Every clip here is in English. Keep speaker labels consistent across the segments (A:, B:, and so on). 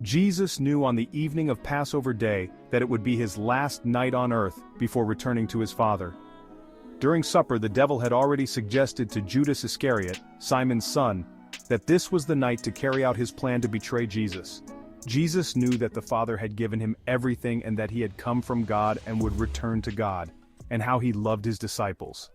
A: Jesus knew on the evening of Passover day that it would be his last night on earth before returning to his Father. During supper, the devil had already suggested to Judas Iscariot, Simon's son, that this was the night to carry out his plan to betray Jesus. Jesus knew that the Father had given him everything and that he had come from God and would return to God, and how he loved his disciples.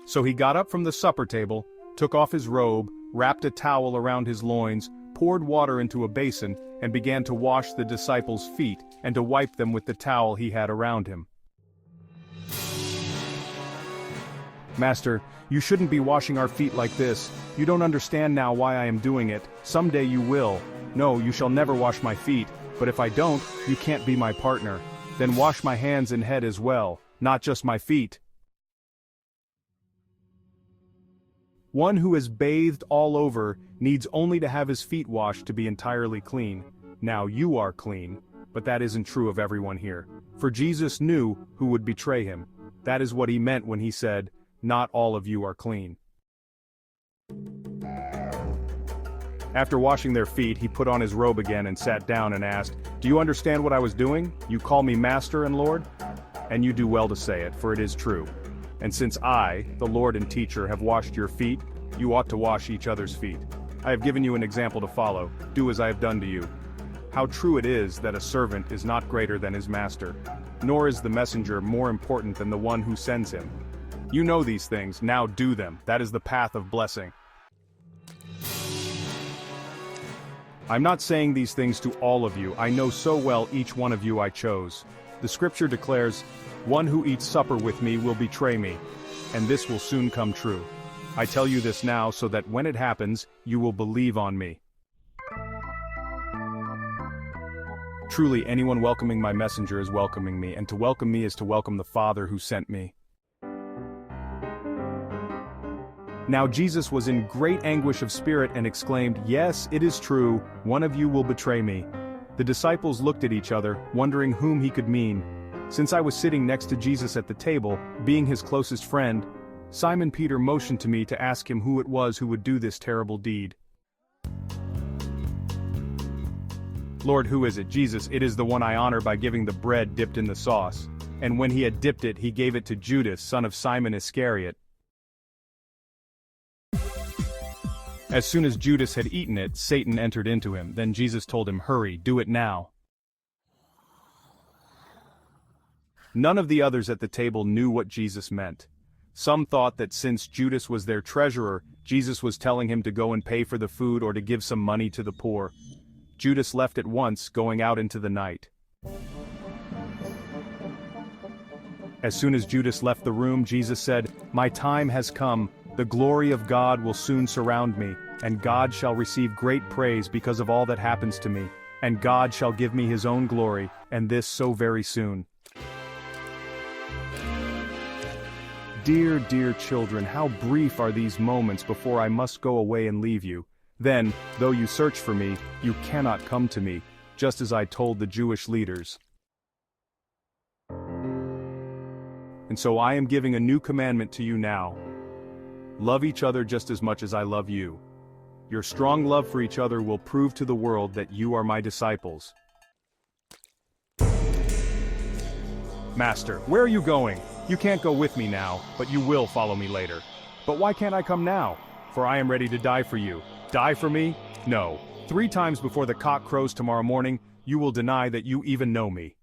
A: So he got up from the supper table, took off his robe, wrapped a towel around his loins, poured water into a basin, and began to wash the disciples' feet and to wipe them with the towel he had around him. "Master, you shouldn't be washing our feet like this. You don't understand now why I am doing it. Someday you will. No, you shall never wash my feet, but if I don't, you can't be my partner. Then wash my hands and head as well, not just my feet." One who is bathed all over needs only to have his feet washed to be entirely clean. Now you are clean, but that isn't true of everyone here. For Jesus knew who would betray him. That is what he meant when he said, "Not all of you are clean." After washing their feet, he put on his robe again and sat down and asked, "Do you understand what I was doing? You call me Master and Lord? And you do well to say it, for it is true. And since I, the Lord and Teacher, have washed your feet, you ought to wash each other's feet. I have given you an example to follow. Do as I have done to you. How true it is that a servant is not greater than his master, nor is the messenger more important than the one who sends him. You know these things, now do them. That is the path of blessing. I'm not saying these things to all of you. I know so well each one of you I chose. The scripture declares, 'One who eats supper with me will betray me,' and this will soon come true. I tell you this now so that when it happens, you will believe on me. Truly, anyone welcoming my messenger is welcoming me, and to welcome me is to welcome the Father who sent me." Now Jesus was in great anguish of spirit and exclaimed, "Yes, it is true, one of you will betray me." The disciples looked at each other, wondering whom he could mean. Since I was sitting next to Jesus at the table, being his closest friend, Simon Peter motioned to me to ask him who it was who would do this terrible deed. "Lord, who is it?" "Jesus, it is the one I honor by giving the bread dipped in the sauce." And when he had dipped it, he gave it to Judas, son of Simon Iscariot. As soon as Judas had eaten it, Satan entered into him. Then Jesus told him, "Hurry, do it now." None of the others at the table knew what Jesus meant. Some thought that since Judas was their treasurer, Jesus was telling him to go and pay for the food or to give some money to the poor. Judas left at once, going out into the night. As soon as Judas left the room, Jesus said, "My time has come. The glory of God will soon surround me, and God shall receive great praise because of all that happens to me, and God shall give me his own glory, and this so very soon." Dear, dear children, how brief are these moments before I must go away and leave you. Then, though you search for me, you cannot come to me, just as I told the Jewish leaders. And so I am giving a new commandment to you now. Love each other just as much as I love you. Your strong love for each other will prove to the world that you are my disciples. "Master, where are you going? You can't go with me now, but you will follow me later." "But why can't I come now? For I am ready to die for you." "Die for me? No. 3 times before the cock crows tomorrow morning, you will deny that you even know me."